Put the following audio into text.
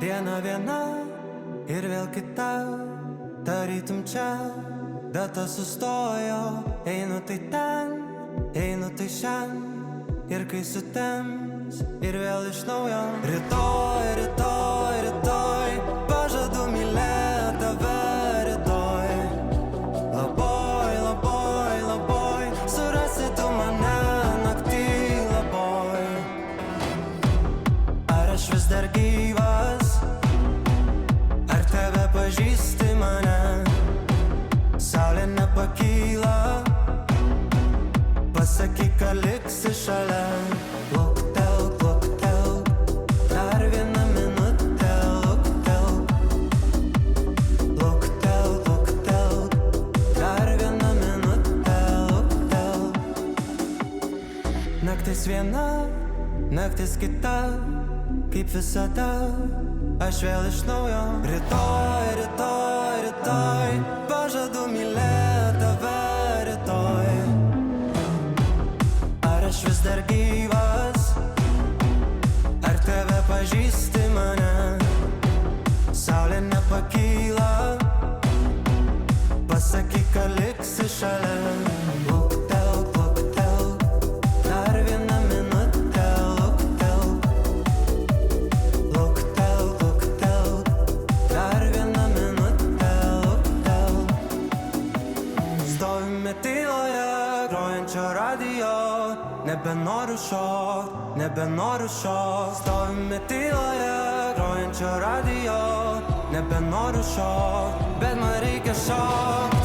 Diena viena ir vėl kita, tarytum čia, data sustojo. Einu tai ten, einu tai šen, ir kai sutems, ir vėl iš naujo. Rytoj, rytoj, rytoj, pažadu mylėt tave rytoj. Labai, labai, labai, surasi tu mane naktį labai. Ar aš vis dar gyvas, ar tave pažįsti mane? Saulė nepakyla, pasakyk, ar liksi šalia. Luktelk, luktelk, dar vieną minutę. Luktelk, luktelk, luktelk, dar vieną minutę. Luktelk. Naktis viena, naktis kita, kaip visada, aš vėl iš naujo. Rytoj, rytoj, rytoj, pažadu mylėt tave rytoj. Ar aš vis dar gyvas, ar tave pažįsti mane? Saulė nepakyla, pasakyk, ar liksi šalia. Luktelk, luktelk, dar vieną minutę. Luktelk, luktelk, luktelk, dar vieną minutę. Luktelk. Stovime tyloje grojančio radijo, nebenoriu šokt, nebenoriu šokt. Stovime tyloje grojančio radijo, nebenoriu šokt, bet man reikia šokt.